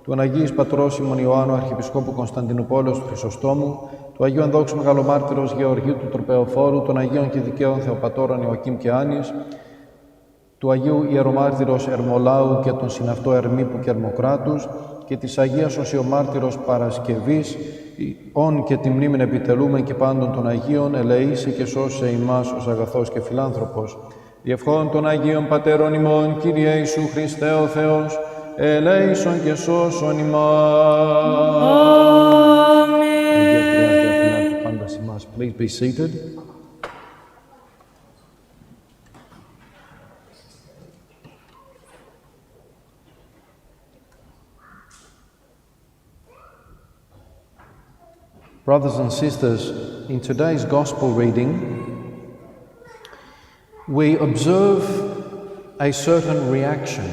του Αγίου Πατρός ημών Ιωάννου Αρχιεπισκόπου Κωνσταντινουπόλεως του Χρυσοστόμου, του Αγίου Ενδόξου Μεγαλομάρτυρος Γεωργίου του Τροπεοφόρου, των Αγίων και Δικαίων Θεοπατώρων Ιωακήμ και Άνης, του Αγίου Ιερομάρτυρος Ερμολάου και των συναυτό Ερμήπου και Ερμοκράτους και της Αγίας Οσιομάρτυρος Παρασκευής, όν και τη μνήμην επιτελούμεν και πάντων των Αγίων, ελεήσε και σώσε ημάς ως αγαθός και φιλάνθρωπος. Διευχών των Αγίων Πατέρων ημών, Κύριε Ιησού Χριστέ ο Θεός, ελέησον και σώσον ημάς. Please be seated. Brothers and sisters, in today's Gospel reading, we observe a certain reaction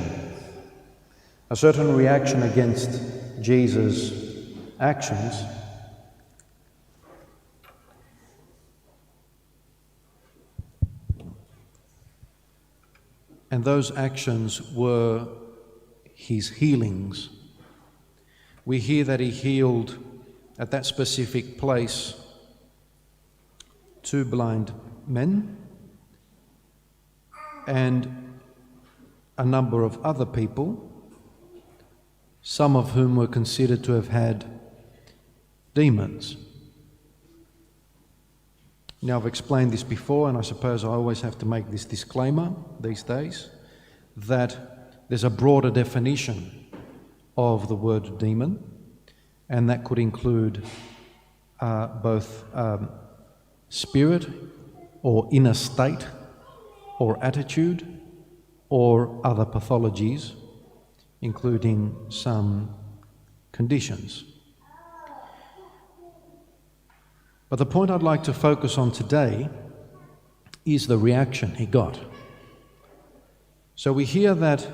against Jesus' actions. And those actions were his healings. We hear that he healed at that specific place 2 blind men and a number of other people, some of whom were considered to have had demons. Now, I've explained this before, and I suppose I always have to make this disclaimer these days, that there's a broader definition of the word demon, and that could include both spirit or inner state or attitude or other pathologies, including some conditions. But the point I'd like to focus on today is the reaction he got. So we hear that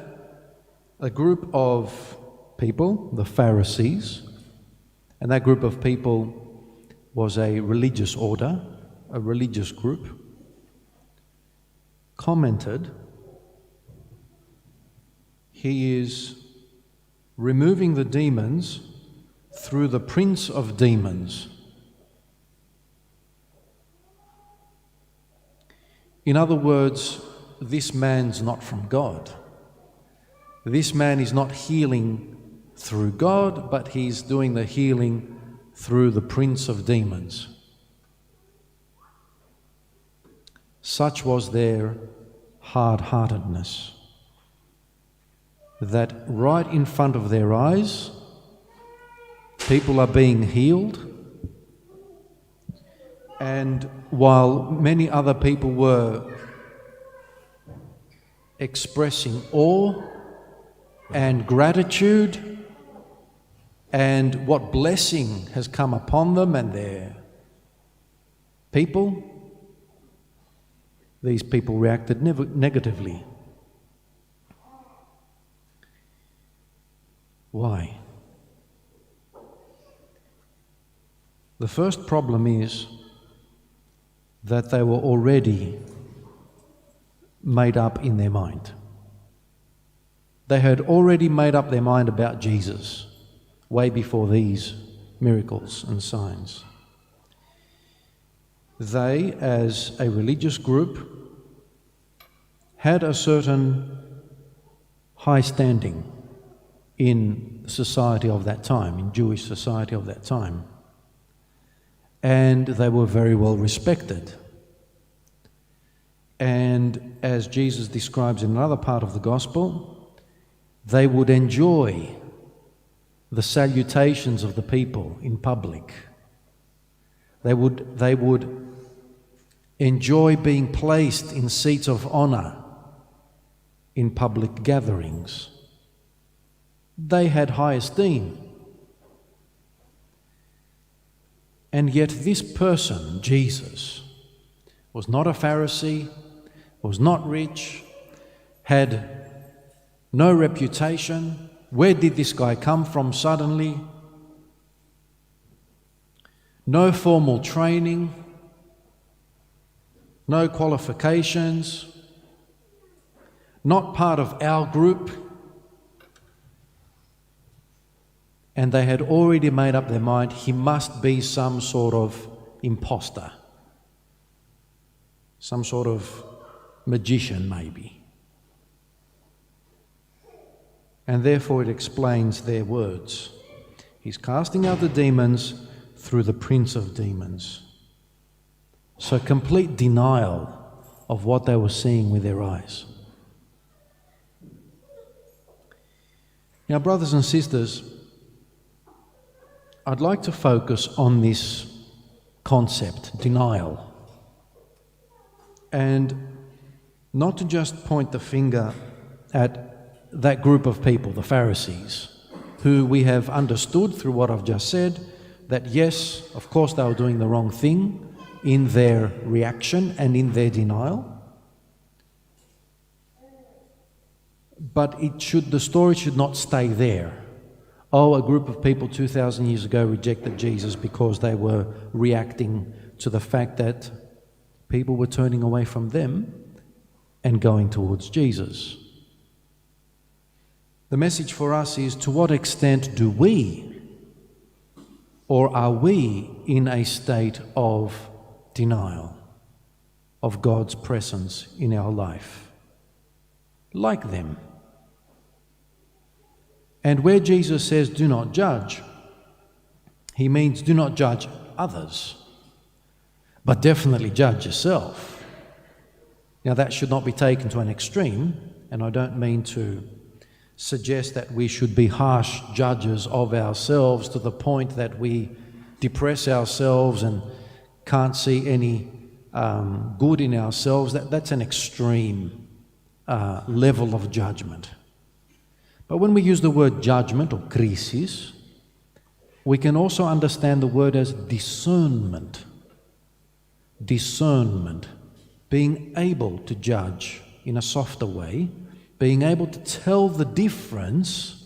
a group of people, the Pharisees, and that group of people was a religious order, a religious group, commented, he is removing the demons through the prince of demons. In other words, this man's not from God. This man is not healing through God, but he's doing the healing through the prince of demons. Such was their hard-heartedness, that right in front of their eyes, people are being healed, and while many other people were expressing awe and gratitude and what blessing has come upon them and their people, these people reacted negatively. Why? The first problem is that they were already made up in their mind. They had already made up their mind about Jesus way before these miracles and signs. They, as a religious group, had a certain high standing in society of that time, in Jewish society of that time. And they were very well respected. And as Jesus describes in another part of the Gospel, they would enjoy the salutations of the people in public. They would enjoy being placed in seats of honor in public gatherings. They had high esteem. And yet this person, Jesus, was not a Pharisee, was not rich, had no reputation. Where did this guy come from suddenly? No formal training, no qualifications, not part of our group. and they had already made up their mind he must be some sort of imposter, some sort of magician maybe. And therefore it explains their words. He's casting out the demons through the prince of demons. So complete denial of what they were seeing with their eyes. Now, brothers and sisters, I'd like to focus on this concept, denial, and not to just point the finger at that group of people, the Pharisees, who we have understood through what I've just said, that yes, of course they were doing the wrong thing in their reaction and in their denial. But the story should not stay there. Oh, a group of people 2,000 years ago rejected Jesus because they were reacting to the fact that people were turning away from them and going towards Jesus. The message for us is, to what extent do we, or are we, in a state of denial of God's presence in our life, like them? And where Jesus says, do not judge, he means do not judge others, but definitely judge yourself. Now, that should not be taken to an extreme, and I don't mean to suggest that we should be harsh judges of ourselves to the point that we depress ourselves and can't see any good in ourselves. That's an extreme level of judgment. But when we use the word judgment or krisis, we can also understand the word as discernment. Discernment, being able to judge in a softer way, being able to tell the difference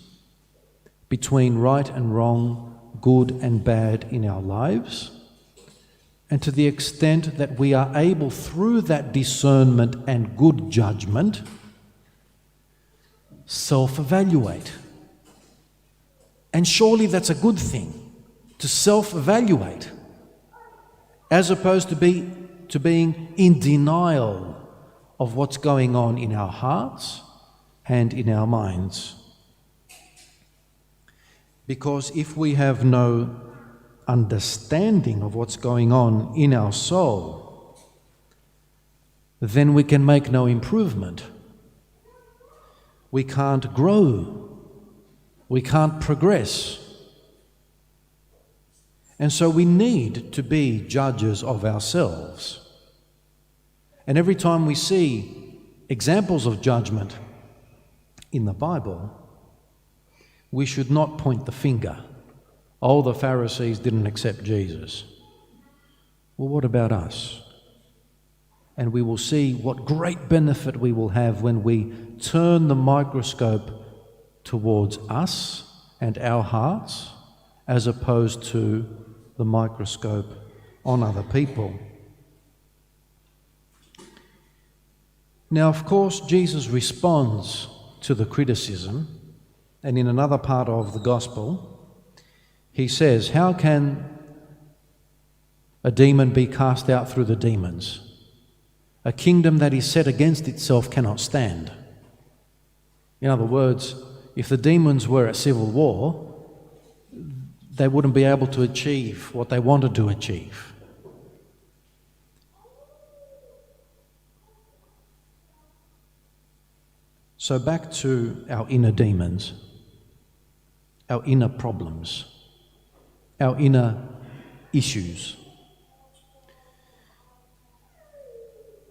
between right and wrong, good and bad in our lives, and to the extent that we are able, through that discernment and good judgment, self-evaluate. And surely that's a good thing, to self-evaluate, as opposed to being in denial of what's going on in our hearts and in our minds. Because if we have no understanding of what's going on in our soul, then we can make no improvement. We can't grow. We can't progress. And so we need to be judges of ourselves. And every time we see examples of judgment in the Bible, we should not point the finger. Oh, the Pharisees didn't accept Jesus. Well, what about us? And we will see what great benefit we will have when we turn the microscope towards us and our hearts, as opposed to the microscope on other people. Now, of course, Jesus responds to the criticism, and in another part of the gospel, he says, how can a demon be cast out through the demons? A kingdom that is set against itself cannot stand. In other words, if the demons were at civil war, they wouldn't be able to achieve what they wanted to achieve. So back to our inner demons, our inner problems, our inner issues.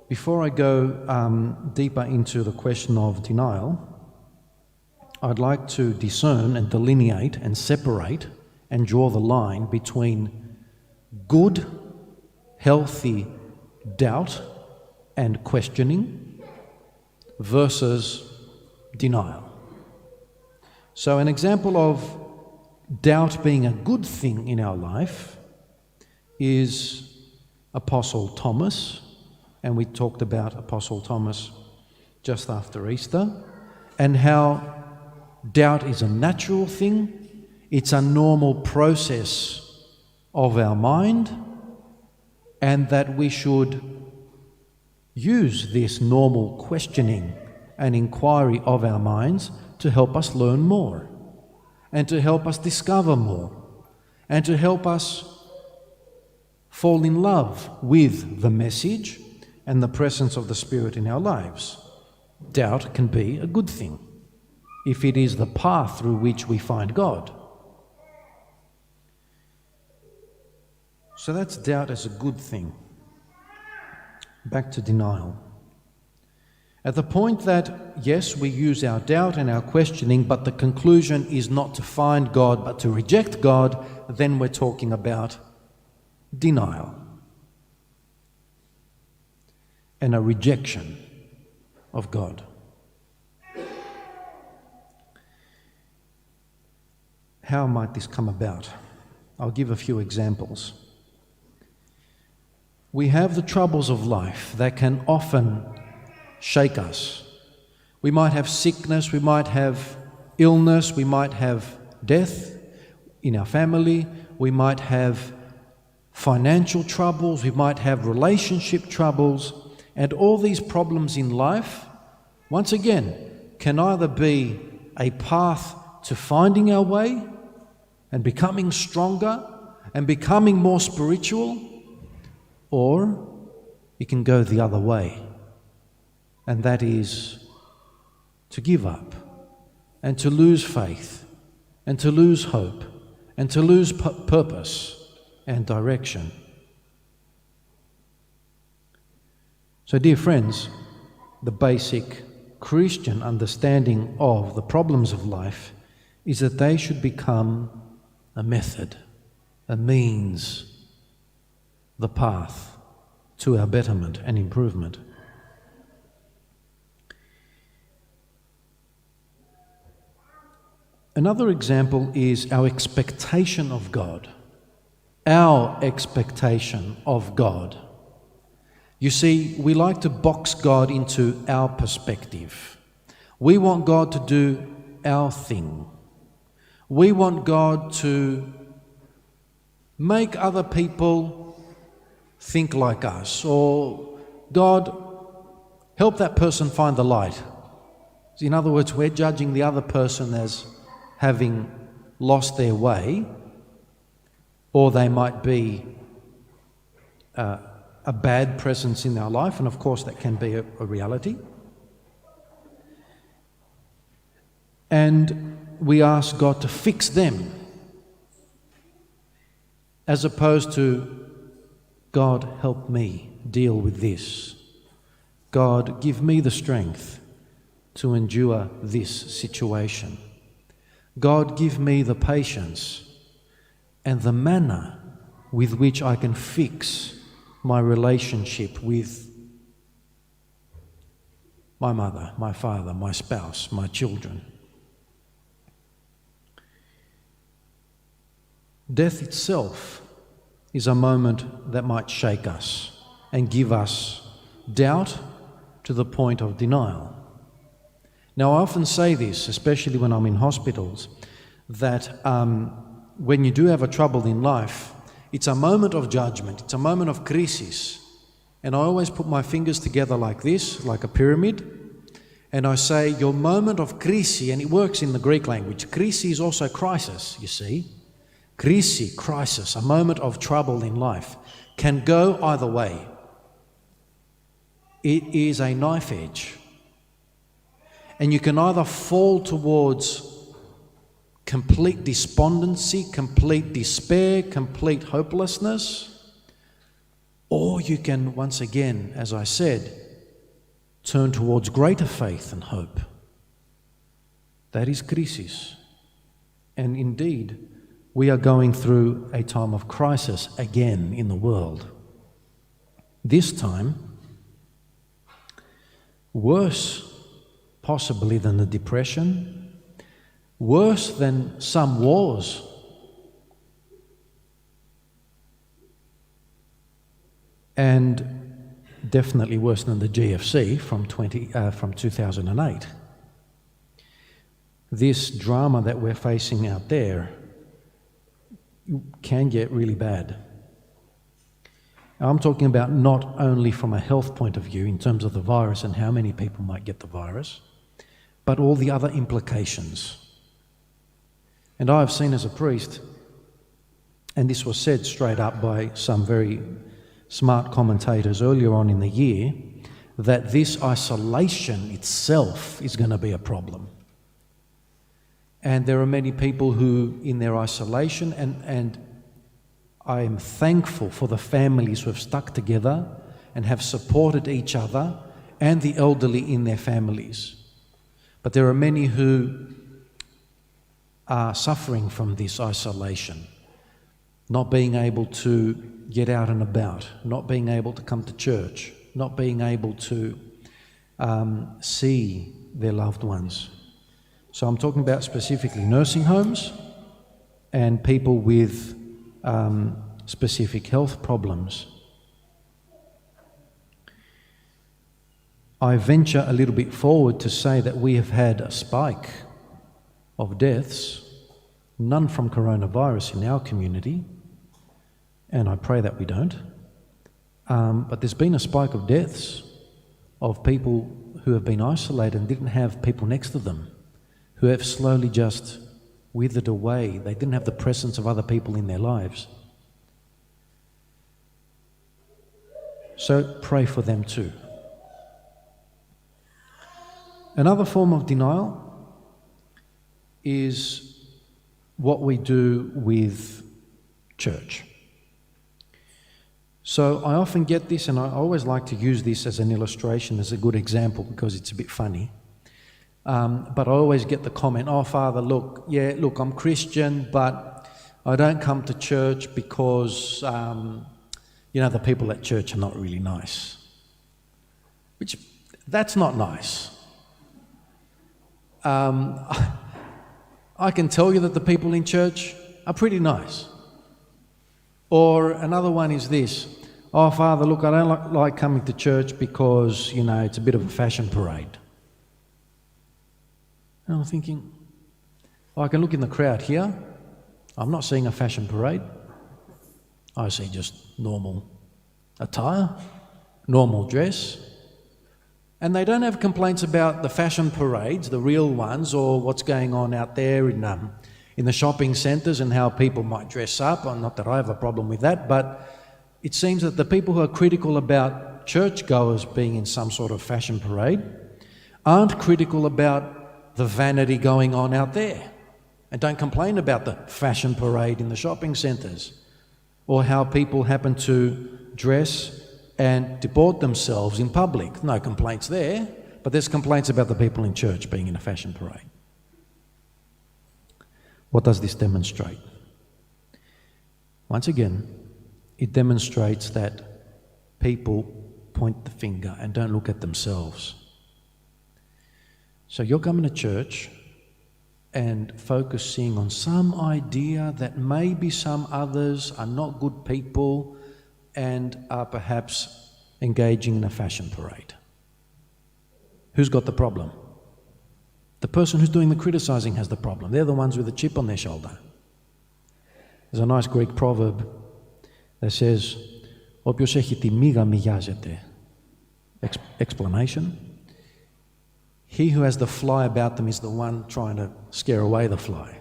Before I go deeper into the question of denial, I'd like to discern and delineate and separate and draw the line between good, healthy doubt and questioning versus denial. So an example of doubt being a good thing in our life is Apostle Thomas, and we talked about Apostle Thomas just after Easter, and how doubt is a natural thing, It's a normal process of our mind, and that we should use this normal questioning and inquiry of our minds to help us learn more, and to help us discover more, and to help us fall in love with the message and the presence of the Spirit in our lives. Doubt can be a good thing if it is the path through which we find God. So that's doubt as a good thing. Back to denial. At the point that, yes, we use our doubt and our questioning, but the conclusion is not to find God, but to reject God, then we're talking about denial and a rejection of God. How might this come about? I'll give a few examples. We have the troubles of life that can often shake us. We might have sickness, we might have illness, we might have death in our family, we might have financial troubles, we might have relationship troubles, and all these problems in life, once again, can either be a path to finding our way and becoming stronger and becoming more spiritual, or it can go the other way, and that is to give up and to lose faith and to lose hope and to lose purpose and direction. So, dear friends, the basic Christian understanding of the problems of life is that they should become a method, a means, the path to our betterment and improvement. Another example is our expectation of God. Our expectation of God. You see, we like to box God into our perspective. We want God to do our thing. We want God to make other people think like us, or God, help that person find the light. In other words, we're judging the other person as having lost their way, or they might be a bad presence in our life, and of course that can be a reality. And we ask God to fix them, as opposed to, God, help me deal with this. God, give me the strength to endure this situation. God, give me the patience and the manner with which I can fix my relationship with my mother, my father, my spouse, my children. Death itself is a moment that might shake us and give us doubt to the point of denial. Now, I often say this, especially when I'm in hospitals, that when you do have a trouble in life, it's a moment of judgment, it's a moment of crisis. And I always put my fingers together like this, like a pyramid, and I say, your moment of krisi, and it works in the Greek language. Krisi is also crisis, you see. Krisi, crisis, a moment of trouble in life, can go either way. It is a knife edge. And you can either fall towards complete despondency, complete despair, complete hopelessness, or you can, once again, as I said, turn towards greater faith and hope. That is crisis. And indeed, we are going through a time of crisis again in the world. This time, worse possibly than the Depression, worse than some wars. And definitely worse than the GFC from 2008. This drama that we're facing out there can get really bad. I'm talking about not only from a health point of view in terms of the virus and how many people might get the virus, but all the other implications. And I have seen as a priest, and this was said straight up by some very smart commentators earlier on in the year, that this isolation itself is going to be a problem. And there are many people who, in their isolation, and I am thankful for the families who have stuck together and have supported each other and the elderly in their families. But there are many who are suffering from this isolation, not being able to get out and about, not being able to come to church, not being able to see their loved ones. So I'm talking about specifically nursing homes and people with specific health problems. I venture a little bit forward to say that we have had a spike of deaths, none from coronavirus in our community, and I pray that we don't. But there's been a spike of deaths of people who have been isolated and didn't have people next to them, who have slowly just withered away. They didn't have the presence of other people in their lives. So pray for them too. Another form of denial is what we do with church. So I often get this, and I always like to use this as an illustration, as a good example, because it's a bit funny. But I always get the comment, "Oh, Father, look, I'm Christian, but I don't come to church because, the people at church are not really nice." Which, that's not nice. I can tell you that the people in church are pretty nice. Or another one is this: "Oh, Father, look, I don't like coming to church because, it's a bit of a fashion parade." And I'm thinking, I can look in the crowd here. I'm not seeing a fashion parade. I see just normal attire, normal dress. And they don't have complaints about the fashion parades, the real ones, or what's going on out there in the shopping centres and how people might dress up. Not that I have a problem with that, but it seems that the people who are critical about churchgoers being in some sort of fashion parade aren't critical about the vanity going on out there, and don't complain about the fashion parade in the shopping centres or how people happen to dress and deport themselves in public. No complaints there, but there's complaints about the people in church being in a fashion parade. What does this demonstrate? Once again, it demonstrates that people point the finger and don't look at themselves. So you're coming to church and focusing on some idea that maybe some others are not good people and are perhaps engaging in a fashion parade. Who's got the problem? The person who's doing the criticising has the problem. They're the ones with the chip on their shoulder. There's a nice Greek proverb that says, "Όποιος έχει τη μύγα μυγιάζεται." Explanation: he who has the fly about them is the one trying to scare away the fly.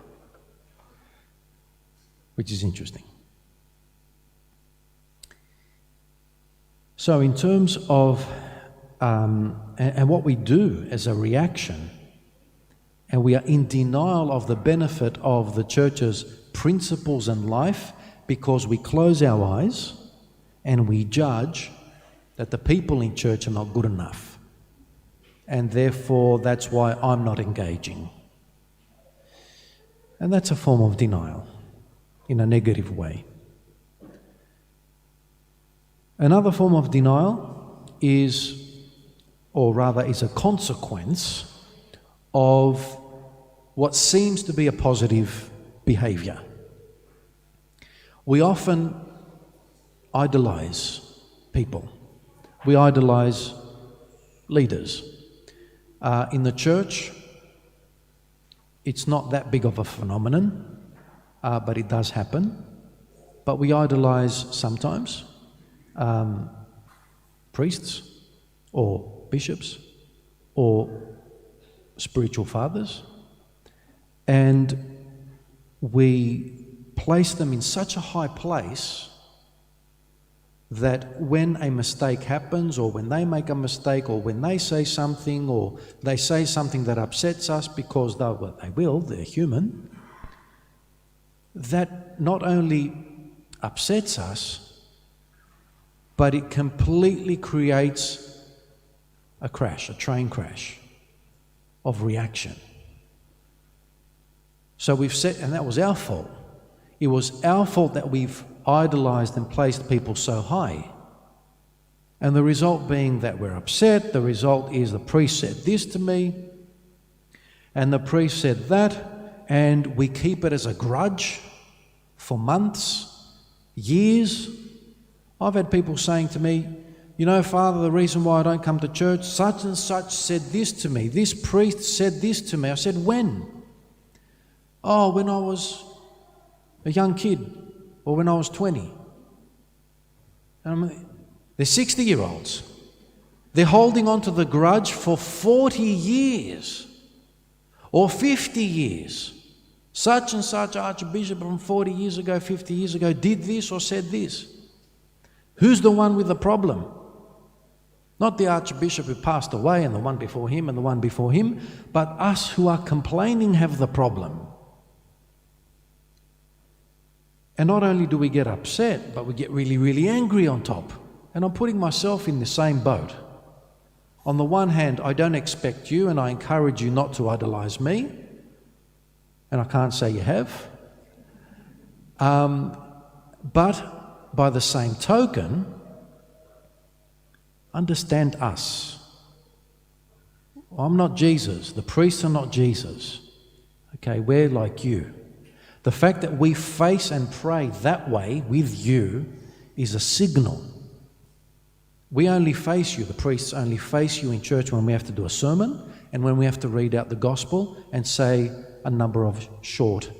Which is interesting. So in terms of, and what we do as a reaction, and we are in denial of the benefit of the church's principles and life because we close our eyes and we judge that the people in church are not good enough. And therefore, that's why I'm not engaging. And that's a form of denial in a negative way. Another form of denial is a consequence of what seems to be a positive behaviour. We often idolise people. We idolise leaders. In the church, it's not that big of a phenomenon, but it does happen. but we idolize sometimes priests or bishops or spiritual fathers, and we place them in such a high place that when a mistake happens, or when they make a mistake, or when they say something, or they say something that upsets us, because they're human, that not only upsets us, but it completely creates a train crash of reaction. So we've said, and that was our fault. It was our fault that we've idolized and placed people so high. And the result being that we're upset. The result is the priest said this to me, and the priest said that, and we keep it as a grudge for months, years. I've had people saying to me, you know, Father, the reason why I don't come to church, such and such said this to me. This priest said this to me. I said, when? Oh, when I was a young kid, or when I was 20. They're 60-year-olds. They're holding on to the grudge for 40 years or 50 years. Such and such archbishop from 40 years ago, 50 years ago did this or said this. Who's the one with the problem? Not the archbishop who passed away and the one before him and the one before him, but us who are complaining have the problem. And not only do we get upset, but we get really, really angry on top. And I'm putting myself in the same boat. On the one hand, I don't expect you, and I encourage you not to idolize me. And I can't say you have. But by the same token, understand us. I'm not Jesus. The priests are not Jesus. Okay, we're like you. The fact that we face and pray that way with you is a signal. We only face you, the priests only face you in church when we have to do a sermon and when we have to read out the gospel and say a number of short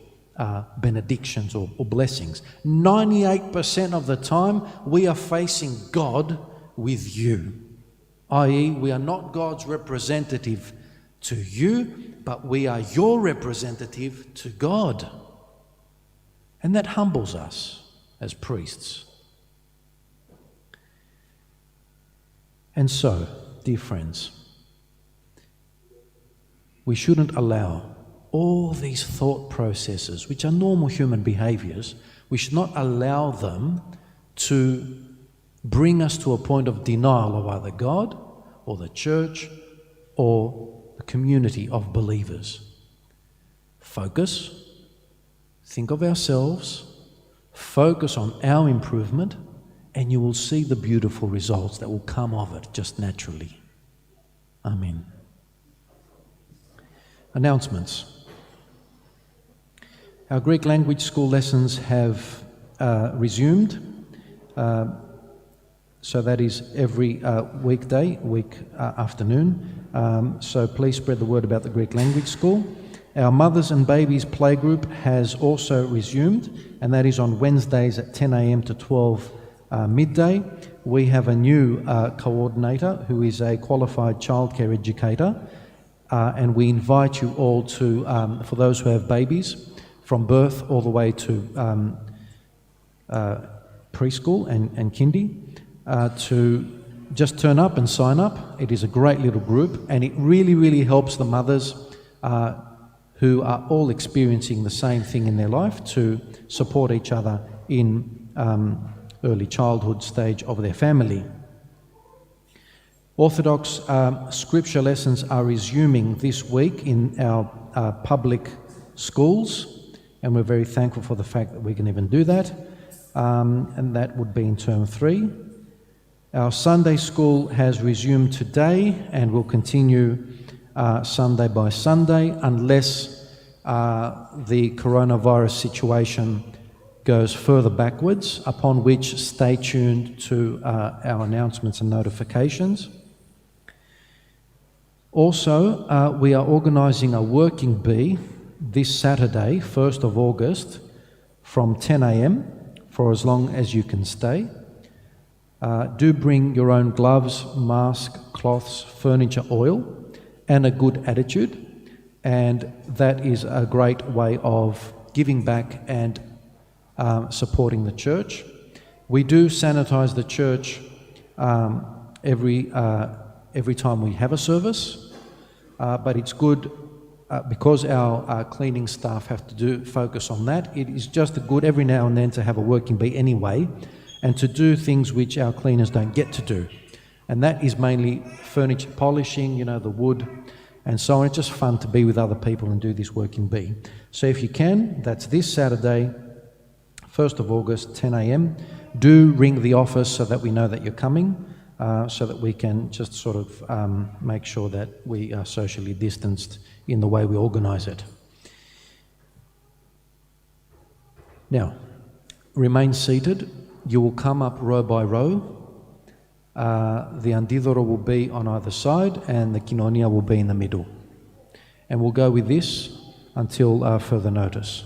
benedictions or blessings. 98% of the time we are facing God with you, i.e. we are not God's representative to you, but we are your representative to God. And that humbles us as priests. And so, dear friends, we shouldn't allow all these thought processes, which are normal human behaviors, we should not allow them to bring us to a point of denial of either God or the church or the community of believers. Focus. Think of ourselves, focus on our improvement, and you will see the beautiful results that will come of it just naturally. Amen. Announcements. Our Greek language school lessons have resumed. So that is every weekday, afternoon. So please spread the word about the Greek language school. Our Mothers and Babies Playgroup has also resumed, and that is on Wednesdays at 10 a.m. to 12 midday. We have a new coordinator who is a qualified childcare educator, and we invite you all to, for those who have babies, from birth all the way to preschool and kindy, to just turn up and sign up. It is a great little group, and it really, really helps the mothers who are all experiencing the same thing in their life to support each other in early childhood stage of their family. Orthodox scripture lessons are resuming this week in our public schools, and we're very thankful for the fact that we can even do that, and that would be in term 3. Our Sunday school has resumed today and will continue Sunday by Sunday, unless the coronavirus situation goes further backwards, upon which stay tuned to our announcements and notifications. Also, we are organising a working bee this Saturday, 1st of August, from 10 a.m. for as long as you can stay. Do bring your own gloves, mask, cloths, furniture, oil, and a good attitude. And that is a great way of giving back and supporting the church. We do sanitize the church every time we have a service, but it's good because our cleaning staff have to focus on that. It is just good every now and then to have a working bee anyway, and to do things which our cleaners don't get to do. And that is mainly furniture polishing, you know, the wood, and so on. It's just fun to be with other people and do this working bee. So if you can, that's this Saturday, 1st of August, 10 a.m. Do ring the office so that we know that you're coming, so that we can just sort of make sure that we are socially distanced in the way we organise it. Now, remain seated. You will come up row by row. The Andidoro will be on either side and the Kinonia will be in the middle. And we'll go with this until further notice.